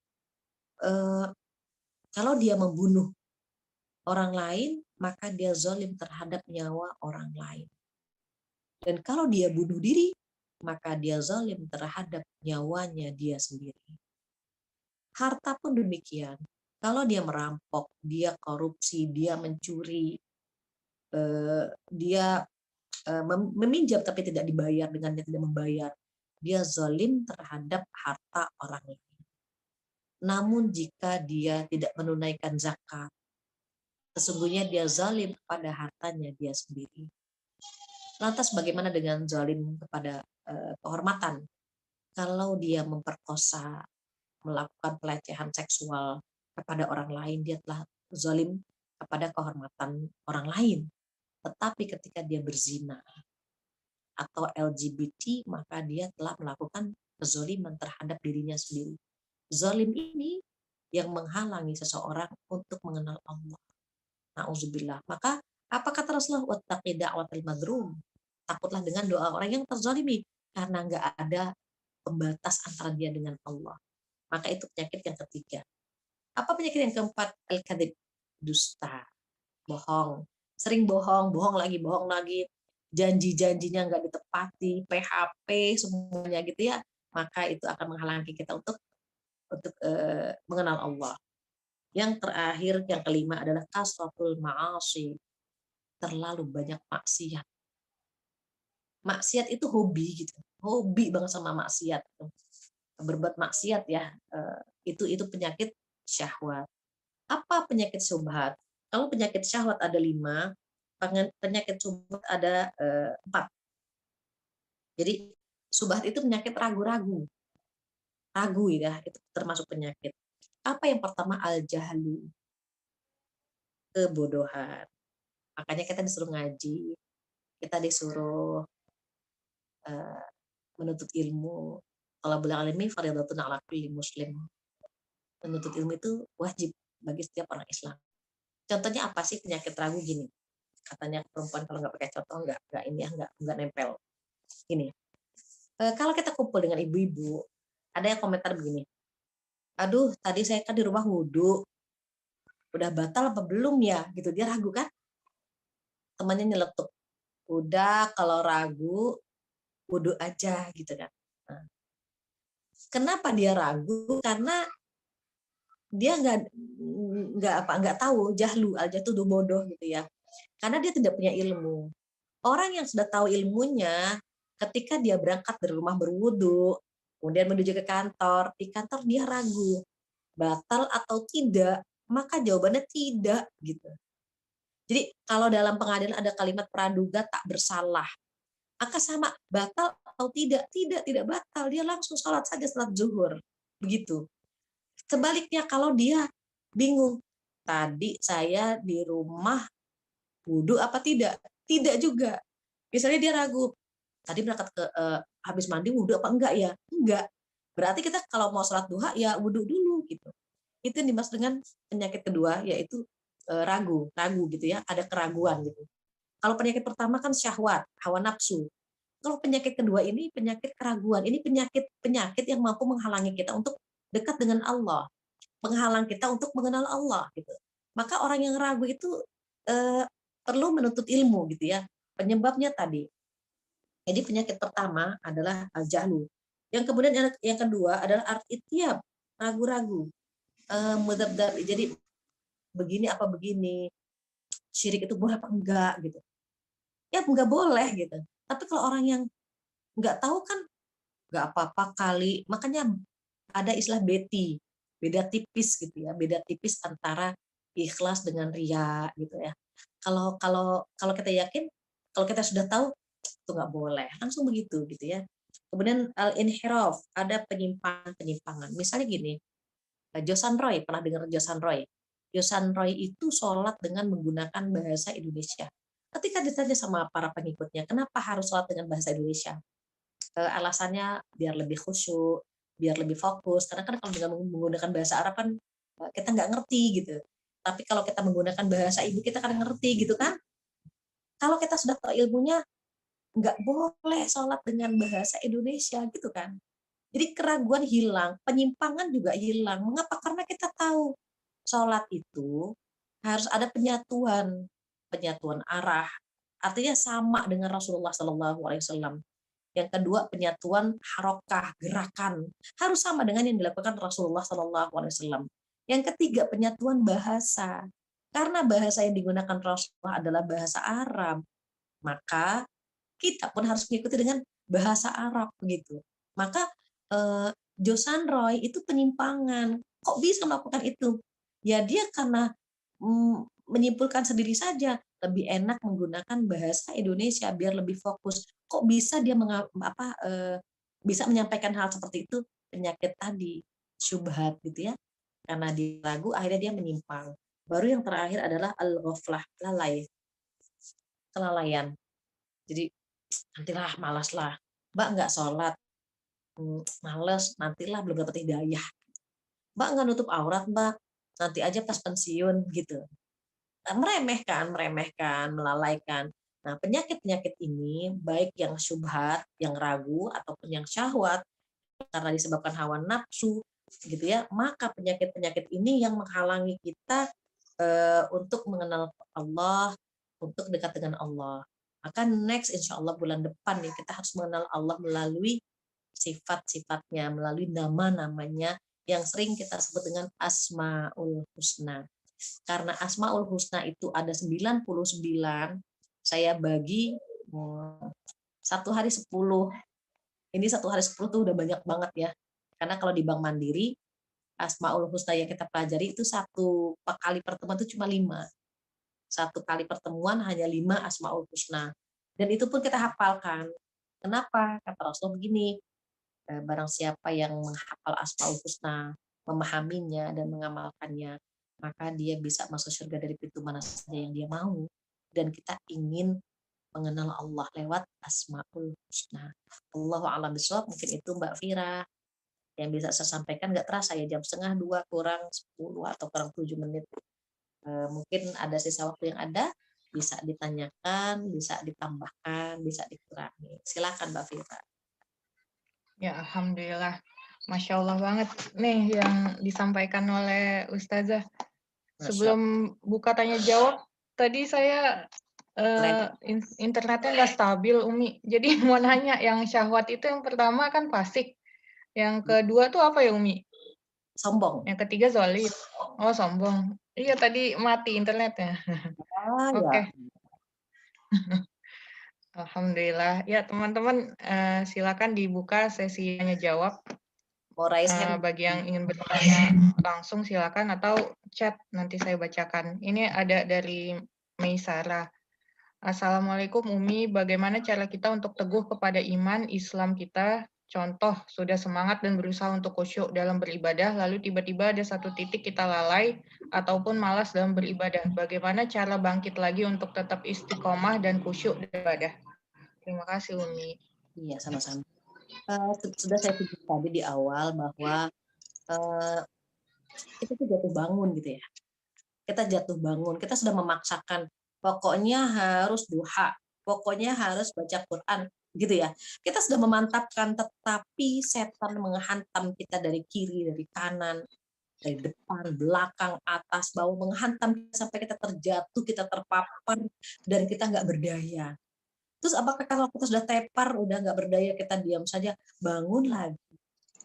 kalau dia membunuh orang lain, maka dia zalim terhadap nyawa orang lain. Dan kalau dia bunuh diri, maka dia zalim terhadap nyawanya dia sendiri. Harta pun demikian. Kalau dia merampok, dia korupsi, dia mencuri, dia meminjam tapi tidak dibayar dengan dia tidak membayar, dia zalim terhadap harta orang lain. Namun jika dia tidak menunaikan zakat, sesungguhnya dia zalim pada hartanya dia sendiri. Lantas bagaimana dengan zalim kepada kehormatan? Kalau dia memperkosa, melakukan pelecehan seksual kepada orang lain, dia telah zalim kepada kehormatan orang lain. Tetapi ketika dia berzina atau LGBT, maka dia telah melakukan kezaliman terhadap dirinya sendiri. Zalim ini yang menghalangi seseorang untuk mengenal Allah. Nauzubillah. Maka apa kata Rasulullah? Wattaqi da'watal madrum. Takutlah dengan doa orang yang terzalimi, karena nggak ada pembatas antara dia dengan Allah. Maka itu penyakit yang ketiga. Apa penyakit yang keempat? Al-kadhib, dusta, bohong. Sering bohong, bohong lagi, janji-janjinya nggak ditepati, PHP semuanya gitu ya, maka itu akan menghalangi kita untuk mengenal Allah. Yang terakhir, yang kelima adalah kasratul ma'asi, terlalu banyak maksiat. Maksiat itu hobi gitu, hobi banget sama maksiat, berbuat maksiat ya, itu penyakit syahwat. Apa penyakit syubhat? Kalau penyakit syahwat ada 5, penyakit syubhat ada 4. Jadi syubhat itu penyakit ragu-ragu, ragu ya, itu termasuk penyakit. Apa yang pertama? Al-jahlu, kebodohan. Makanya kita disuruh ngaji, kita disuruh menuntut ilmu. Talabul ilmi fardhatun 'ala kulli muslim. Menuntut ilmu itu wajib bagi setiap orang Islam. Contohnya apa sih penyakit ragu gini? Katanya perempuan kalau nggak pakai contoh nggak ini ya, nggak nempel. Gini, kalau kita kumpul dengan ibu-ibu, ada yang komentar begini, aduh tadi saya kan di rumah wudhu, udah batal apa belum ya? Gitu, dia ragu kan? Temannya nyeletuk, udah kalau ragu wudhu aja gitu kan. Nah, kenapa dia ragu? Karena dia nggak tahu, jahlu, al-jahlu bodoh gitu ya. Karena dia tidak punya ilmu. Orang yang sudah tahu ilmunya, ketika dia berangkat dari rumah berwudu, kemudian menuju ke kantor, di kantor dia ragu, batal atau tidak, maka jawabannya tidak gitu. Jadi kalau dalam pengadilan ada kalimat praduga tak bersalah, maka sama batal atau tidak, tidak batal, dia langsung sholat saja salat zuhur, begitu. Sebaliknya kalau dia bingung, tadi saya di rumah wudu apa tidak? Tidak juga. Misalnya dia ragu, tadi berangkat ke habis mandi wudu apa enggak ya? Enggak. Berarti kita kalau mau sholat duha ya wudu dulu gitu. Itu yang dimaksud dengan penyakit kedua, yaitu ragu gitu ya, ada keraguan gitu. Kalau penyakit pertama kan syahwat, hawa nafsu. Kalau penyakit kedua ini penyakit keraguan. Ini penyakit yang mampu menghalangi kita untuk dekat dengan Allah, menghalang kita untuk mengenal Allah gitu. Maka orang yang ragu itu perlu menuntut ilmu gitu ya. Penyebabnya tadi. Jadi penyakit pertama adalah al-jahlu. Yang kemudian yang kedua adalah itiab, ragu-ragu. Jadi begini apa begini, syirik itu boleh apa enggak gitu. Ya enggak boleh gitu. Tapi kalau orang yang enggak tahu kan enggak apa-apa kali. Makanya ada istilah beti, beda tipis gitu ya, beda tipis antara ikhlas dengan ria gitu ya. Kalau kalau kalau kita yakin, kalau kita sudah tahu itu nggak boleh, langsung begitu gitu ya. Kemudian al-inhiraf, ada penyimpangan-penyimpangan. Misalnya gini, Josan Roy, pernah dengar Josan Roy? Josan Roy itu sholat dengan menggunakan bahasa Indonesia. Ketika ditanya sama para pengikutnya, kenapa harus sholat dengan bahasa Indonesia? Alasannya biar lebih khusyuk, biar lebih fokus. Karena kan kalau dengan menggunakan bahasa Arab kan kita nggak ngerti gitu. Tapi kalau kita menggunakan bahasa ibu kita kan ngerti gitu kan. Kalau kita sudah tahu ilmunya, nggak boleh sholat dengan bahasa Indonesia gitu kan. Jadi keraguan hilang, penyimpangan juga hilang. Mengapa? Karena kita tahu sholat itu harus ada penyatuan, penyatuan arah. Artinya sama dengan Rasulullah SAW. Yang kedua, penyatuan harokah, gerakan. Harus sama dengan yang dilakukan Rasulullah SAW. Yang ketiga, penyatuan bahasa. Karena bahasa yang digunakan Rasulullah adalah bahasa Arab, maka kita pun harus mengikuti dengan bahasa Arab begitu. Maka Josan Roy itu penyimpangan. Kok bisa melakukan itu? Ya dia karena menyimpulkan sendiri saja, lebih enak menggunakan bahasa Indonesia biar lebih fokus. Kok bisa dia bisa menyampaikan hal seperti itu? Penyakit tadi, syubhat gitu ya. Karena dia ragu, akhirnya dia menyimpang. Baru yang terakhir adalah al-ghaflah, lalai, kelalaian. Jadi nantilah, malas lah. Mbak nggak sholat, males, nantilah belum dapat hidayah. Mbak nggak nutup aurat, Mbak, nanti aja pas pensiun gitu. Meremehkan, melalaikan. Nah, penyakit-penyakit ini, baik yang syubhat, yang ragu, ataupun yang syahwat, karena disebabkan hawa nafsu, gitu ya, maka penyakit-penyakit ini yang menghalangi kita untuk mengenal Allah, untuk dekat dengan Allah. Maka next, insya Allah bulan depan nih, kita harus mengenal Allah melalui sifat-sifatnya, melalui nama-namanya, yang sering kita sebut dengan Asmaul Husna. Karena Asmaul Husna itu ada 99, saya bagi satu hari 10. Ini satu hari 10 tuh udah banyak banget ya. Karena kalau di Bank Mandiri, Asmaul Husna yang kita pelajari itu satu kali pertemuan itu cuma 5. Satu kali pertemuan hanya 5 Asmaul Husna. Dan itu pun kita hafalkan. Kenapa? Kata Rasul begini, barang siapa yang menghafal Asmaul Husna, memahaminya dan mengamalkannya, maka dia bisa masuk surga dari pintu mana saja yang dia mau. Dan kita ingin mengenal Allah lewat Asmaul Husna. Allahu a'lam bishawab. Mungkin itu Mbak Fira yang bisa saya sampaikan. Nggak terasa ya, jam 1:30 kurang 10 atau kurang 7 menit. Mungkin ada sisa waktu yang ada, bisa ditanyakan, bisa ditambahkan, bisa dikurangi. Silakan Mbak Fira. Ya, alhamdulillah. Masya Allah banget nih yang disampaikan oleh Ustazah. Sebelum buka tanya jawab, tadi saya internetnya nggak stabil, Umi. Jadi mau nanya, yang syahwat itu yang pertama kan fasik. Yang kedua tuh apa ya, Umi? Sombong. Yang ketiga zolim. Oh, sombong. Iya, tadi mati internetnya. Ah, Oke. ya. Alhamdulillah. Ya, teman-teman, silakan dibuka sesi tanya jawab. Mau raise hand? Bagi yang ingin bertanya langsung silakan atau chat nanti saya bacakan. Ini ada dari Meisara. Assalamualaikum Umi, bagaimana cara kita untuk teguh kepada iman Islam kita? Contoh, sudah semangat dan berusaha untuk khusyuk dalam beribadah, lalu tiba-tiba ada satu titik kita lalai ataupun malas dalam beribadah. Bagaimana cara bangkit lagi untuk tetap istiqomah dan khusyuk beribadah? Terima kasih Umi. Iya, sama-sama. Sudah saya sebut tadi di awal bahwa kita tuh jatuh bangun gitu ya. Kita jatuh bangun, kita sudah memaksakan pokoknya harus duha, pokoknya harus baca Quran gitu ya. Kita sudah memantapkan, tetapi setan menghantam kita dari kiri, dari kanan, dari depan, belakang, atas, bawah, menghantam sampai kita terjatuh, kita terpapar, dan kita nggak berdaya. Terus apakah kalau kita sudah tepar, udah nggak berdaya, kita diam saja, bangun lagi.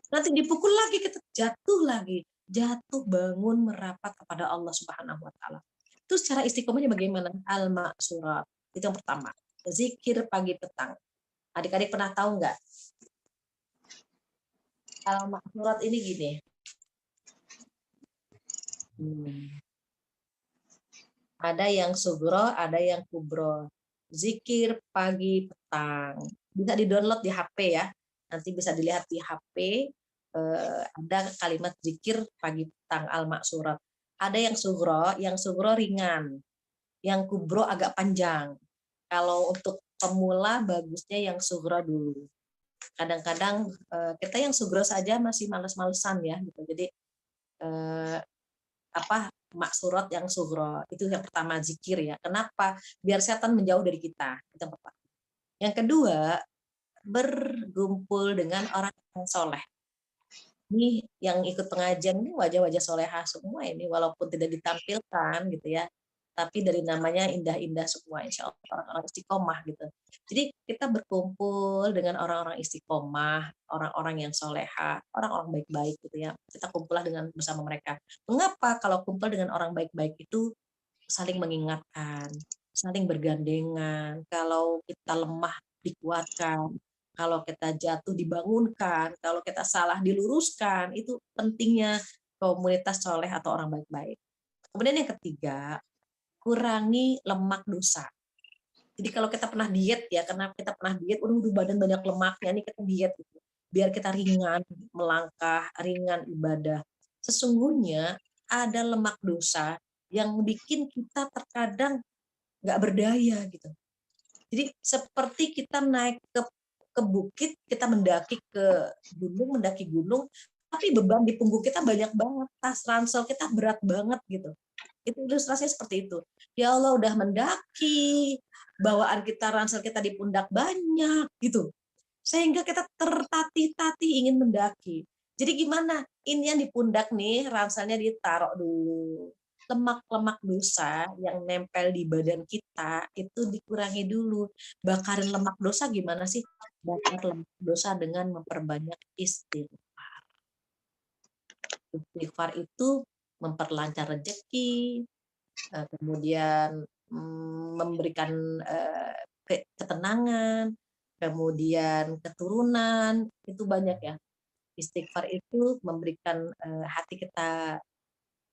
Nanti dipukul lagi, kita jatuh lagi. Jatuh, bangun, merapat kepada Allah Subhanahu wa Ta'ala. Terus cara istiqomahnya bagaimana? Al-Ma'surat. Itu yang pertama. Zikir pagi petang. Adik-adik pernah tahu nggak? Al-Ma'surat ini gini. Ada yang sugro, ada yang kubro. Zikir pagi petang. Bisa di-download di HP ya. Nanti bisa dilihat di HP. Ada kalimat zikir pagi petang al-maksurat. Ada yang sugro ringan. Yang kubro agak panjang. Kalau untuk pemula bagusnya yang sugro dulu. Kadang-kadang kita yang sugro saja masih males-malesan ya gitu. Jadi maksurat yang sugro itu yang pertama zikir ya. Kenapa? Biar setan menjauh dari kita. Itu yang pertama. Yang kedua, bergumpul dengan orang yang soleh. Ini yang ikut pengajian ini wajah-wajah soleha semua ini, walaupun tidak ditampilkan gitu ya, tapi dari namanya indah-indah semua, insya Allah orang-orang istiqomah gitu. Jadi kita berkumpul dengan orang-orang istiqomah, orang-orang yang soleha, orang-orang baik-baik gitu ya. Kita kumpullah dengan bersama mereka. Mengapa kalau kumpul dengan orang baik-baik itu saling mengingatkan, saling bergandengan. Kalau kita lemah dikuatkan, kalau kita jatuh dibangunkan, kalau kita salah diluruskan. Itu pentingnya komunitas soleh atau orang baik-baik. Kemudian yang ketiga, kurangi lemak dosa. Jadi kalau kita pernah diet ya, karena kita pernah diet, udah badan banyak lemaknya, nih kita diet gitu. Biar kita ringan melangkah, ringan ibadah. Sesungguhnya ada lemak dosa yang bikin kita terkadang nggak berdaya gitu. Jadi seperti kita naik ke bukit, kita mendaki gunung, tapi beban di punggung kita banyak banget, tas ransel kita berat banget gitu. Itu ilustrasinya seperti itu. Ya Allah udah mendaki, bawaan kita ransel kita di pundak banyak gitu. Sehingga kita tertatih-tatih ingin mendaki. Jadi gimana? Ini yang di pundak nih, ranselnya ditaruh dulu. Lemak-lemak dosa yang nempel di badan kita itu dikurangi dulu. Bakarin lemak dosa gimana sih? Bakar lemak dosa dengan memperbanyak istighfar. Istighfar itu memperlancar rezeki, kemudian memberikan ketenangan, kemudian keturunan, itu banyak ya. Istighfar itu memberikan hati kita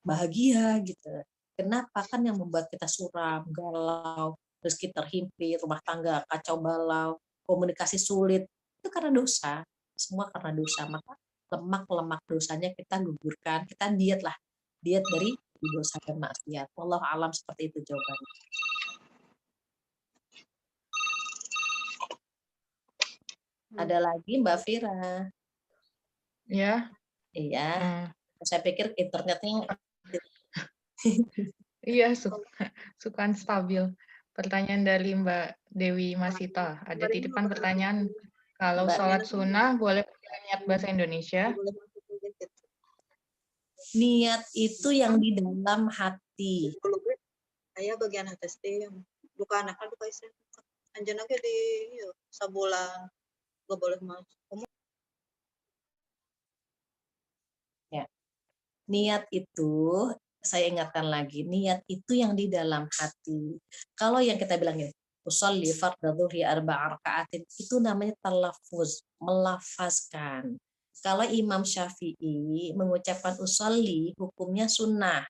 bahagia gitu. Kenapa? Kan yang membuat kita suram, galau, rezeki terhimpit, rumah tangga kacau balau, komunikasi sulit, itu karena dosa. Semua karena dosa. Maka lemak-lemak dosanya kita gugurkan, kita diet lah. Diet dari dosa dan maksiat. Wallahu alam, seperti itu jawabannya. Ada lagi Mbak Vira? Ya. Iya. Saya pikir internetnya iya suka stabil. Pertanyaan dari Mbak Dewi Masita. Ada titipan pertanyaan. Kalau sholat sunnah boleh pakai niat bahasa Indonesia? Niat itu yang di dalam hati. Saya bagian atas yang bukan anak bukan istri. Anjana ke di sebulan gak boleh masuk. Ya. Niat itu, saya ingatkan lagi, niat itu yang di dalam hati. Kalau yang kita bilangin, usolli fardhu dhuhri arba'a raka'atin, itu namanya talaffuz, melafazkan. Kalau Imam Syafi'i mengucapkan usolli, hukumnya sunnah.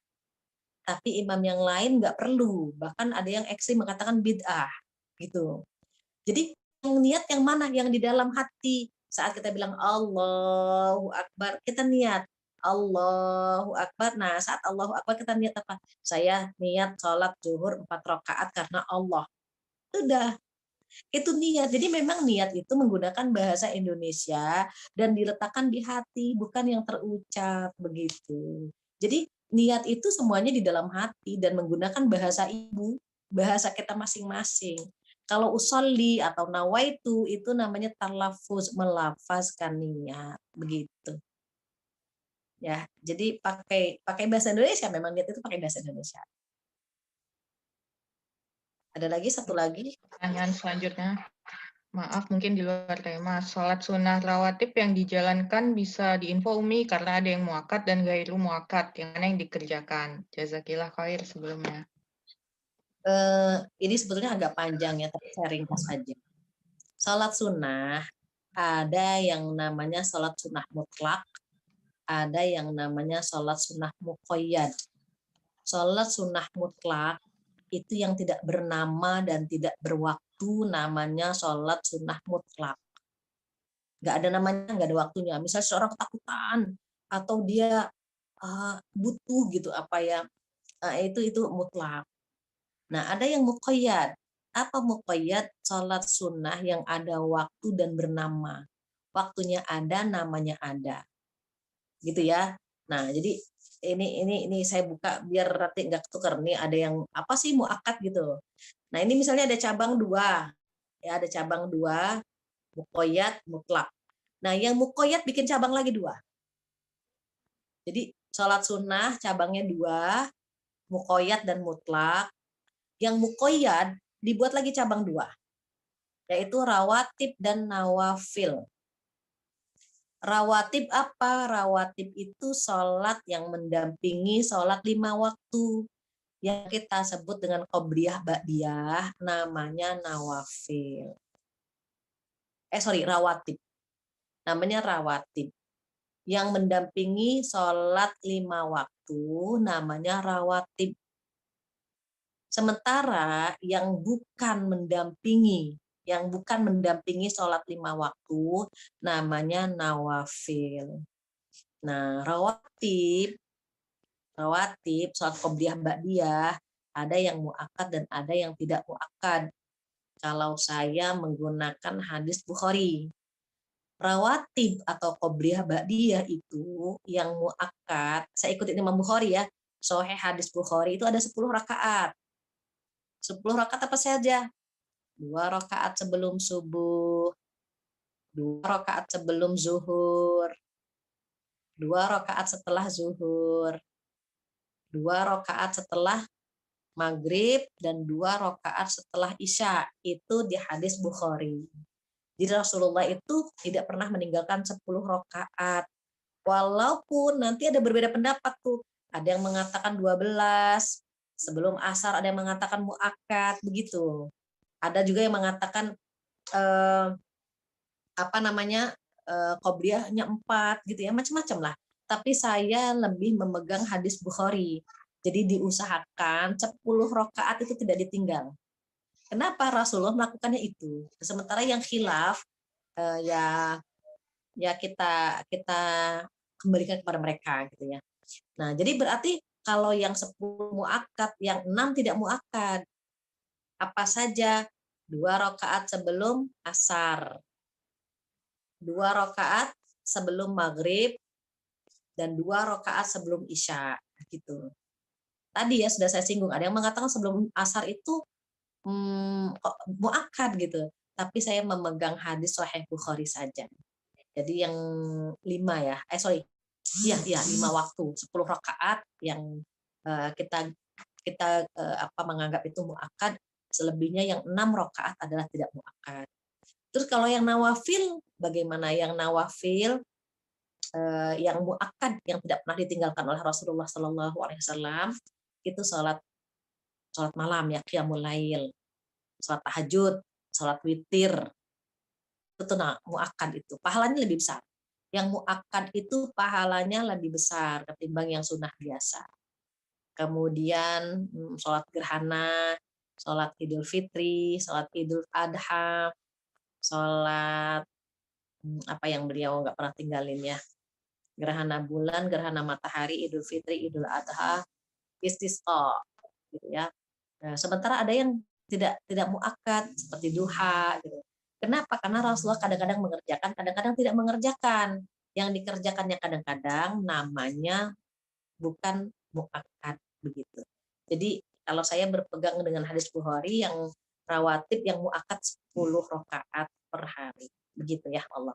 Tapi imam yang lain nggak perlu. Bahkan ada yang ekstrim mengatakan bid'ah. Gitu. Jadi yang niat yang mana? Yang di dalam hati. Saat kita bilang Allahu Akbar, kita niat Allahu Akbar. Nah, saat Allahu Akbar kita niat apa? Saya niat sholat zuhur 4 rakaat karena Allah. Sudah, itu niat. Jadi memang niat itu menggunakan bahasa Indonesia dan diletakkan di hati, bukan yang terucap begitu. Jadi niat itu semuanya di dalam hati dan menggunakan bahasa ibu, bahasa kita masing-masing. Kalau usolli atau nawaitu itu namanya talafuz, melafazkan niat begitu. Ya, jadi pakai bahasa Indonesia, memang niat itu pakai bahasa Indonesia. Ada lagi satu lagi. Pertanyaan selanjutnya, maaf mungkin di luar tema. Sholat sunnah rawatib yang dijalankan bisa diinfo Umi karena ada yang muakat dan gairu muakat. Yang mana yang dikerjakan? Jazakillah khair sebelumnya. Ini sebetulnya agak panjang ya, tapi saya ringkas aja. Sholat sunnah, ada yang namanya sholat sunnah mutlak, ada yang namanya sholat sunnah muqayyad. Sholat sunnah mutlak itu yang tidak bernama dan tidak berwaktu, namanya sholat sunnah mutlak. Nggak ada namanya, nggak ada waktunya. Misalnya seorang ketakutan atau dia butuh gitu apa ya, itu mutlak. Nah, ada yang muqayyad. Apa muqayyad? Sholat sunnah yang ada waktu dan bernama. Waktunya ada, namanya ada. Gitu ya. Nah, jadi ini saya buka biar nanti nggak ketukar. Nih ada yang apa sih muakkad gitu. Nah, ini misalnya ada cabang 2. Ya, ada cabang 2, muqayyad, mutlak. Nah, yang muqayyad bikin cabang lagi 2. Jadi sholat sunnah cabangnya 2, muqayyad dan mutlak. Yang muqayyad dibuat lagi cabang 2, yaitu rawatib dan nawafil. Rawatib apa? Rawatib itu sholat yang mendampingi sholat 5 waktu. Yang kita sebut dengan qobliyah ba'diyah, namanya nawafil. Rawatib. Namanya rawatib. Yang mendampingi sholat 5 waktu, namanya rawatib. Sementara yang bukan mendampingi sholat 5 waktu, namanya nawafil. Nah, rawatib, sholat qobliyah ba'diyah, ada yang muakkad dan ada yang tidak muakkad. Kalau saya menggunakan hadis Bukhari, rawatib atau qobliyah ba'diyah itu yang muakkad, saya ikutin Imam Bukhari ya, Sahih hadis Bukhari itu ada 10 rakaat. 10 rakaat apa saja? 2 rakaat sebelum subuh, 2 rakaat sebelum zuhur, 2 rakaat setelah zuhur, 2 rakaat setelah maghrib, dan 2 rakaat setelah isya. Itu di hadis Bukhari. Jadi Rasulullah itu tidak pernah meninggalkan 10 rakaat. Walaupun nanti ada berbeda pendapat tuh. Ada yang mengatakan 12, sebelum asar ada yang mengatakan muakkad, begitu. Ada juga yang mengatakan qobliyahnya 4 gitu ya, macam-macam lah. Tapi saya lebih memegang hadis Bukhari. Jadi diusahakan 10 rakaat itu tidak ditinggal. Kenapa Rasulullah melakukannya itu? Sementara yang khilaf ya kita kembalikan kepada mereka gitu ya. Nah, jadi berarti kalau yang 10 muakkad, yang 6 tidak muakkad. Apa saja? 2 rakaat sebelum asar, 2 rakaat sebelum maghrib, dan 2 rakaat sebelum isya gitu. Tadi ya sudah saya singgung, ada yang mengatakan sebelum asar itu muakkad gitu. Tapi saya memegang hadis Sahih Bukhari saja. Jadi yang 5 ya. 5 waktu, 10 rakaat yang kita menganggap itu muakkad, selebihnya yang 6 rakaat adalah tidak muakkad. Terus kalau yang nawafil, bagaimana yang nawafil? Yang muakkad yang tidak pernah ditinggalkan oleh Rasulullah SAW itu sholat malam ya, qiyamul lail. sholat tahajud, sholat witir, itu muakkad itu pahalanya lebih besar. Yang muakkad itu pahalanya lebih besar ketimbang yang sunnah biasa. Kemudian sholat gerhana, sholat Idul Fitri, sholat Idul Adha, sholat apa yang beliau nggak pernah tinggalin ya, gerhana bulan, gerhana matahari, Idul Fitri, Idul Adha, istisqa, gitu ya. Nah, sementara ada yang tidak muakkad seperti duha, gitu. Kenapa? Karena Rasulullah kadang-kadang mengerjakan, kadang-kadang tidak mengerjakan. Yang dikerjakannya kadang-kadang namanya bukan muakkad begitu. Jadi kalau saya berpegang dengan hadis Bukhari yang rawatib yang muakkad 10 rakaat per hari. Begitu ya Allah.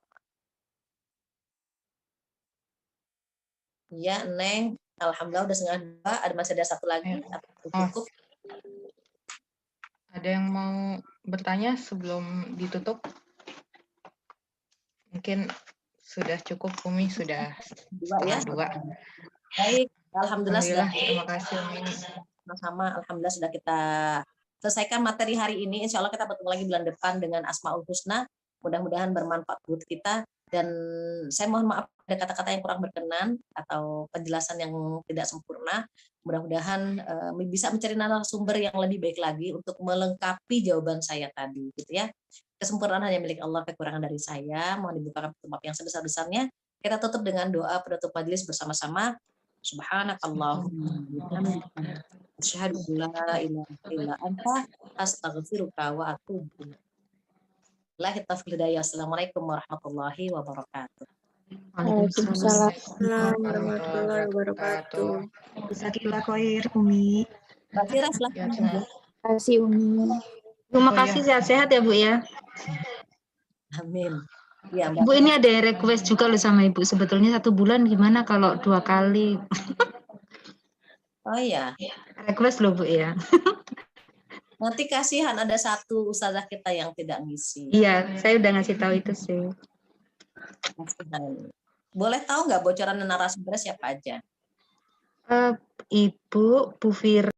Ya, Neng. Alhamdulillah udah 1:30. Masih ada satu lagi? Cukup? Ada yang mau bertanya sebelum ditutup? Mungkin sudah cukup, Umi, sudah 2 ya. 2. Baik, alhamdulillah terima kasih, Umi. Sama-sama, alhamdulillah sudah kita selesaikan materi hari ini. Insya Allah kita bertemu lagi bulan depan dengan Asmaul Husna. Mudah-mudahan bermanfaat buat kita. Dan saya mohon maaf ada kata-kata yang kurang berkenan atau penjelasan yang tidak sempurna. Mudah-mudahan bisa mencari narasumber yang lebih baik lagi untuk melengkapi jawaban saya tadi, gitu ya. Kesempurnaan hanya milik Allah, kekurangan dari saya. Mohon dibukakan pintu maaf yang sebesar-besarnya. Kita tutup dengan doa penutup majelis bersama-sama. Subhanakallahumma wa bihamdika asyhadu an la ilaha illa anta astaghfiruka wa atubu ilaik. Billahi taufiq hidayah. Assalamualaikum warahmatullahi wabarakatuh. Waalaikumsalam warahmatullahi wabarakatuh. Jazakallah khair, Umi. Mbak Fira, silakan. Terima kasih, Umi. Terima kasih, sehat-sehat ya, Bu ya. Amin. Ya, Mbak. Bu, ini ada request juga loh sama Ibu. Sebetulnya 1 bulan gimana kalau 2 kali? Oh ya. Request loh, Bu ya. Nanti kasihan ada satu ustazah kita yang tidak ngisi. Iya, saya udah ngasih tahu itu sih. Kasihan. Boleh tahu nggak bocoran narasumbernya siapa aja? Ibu, Bu Fir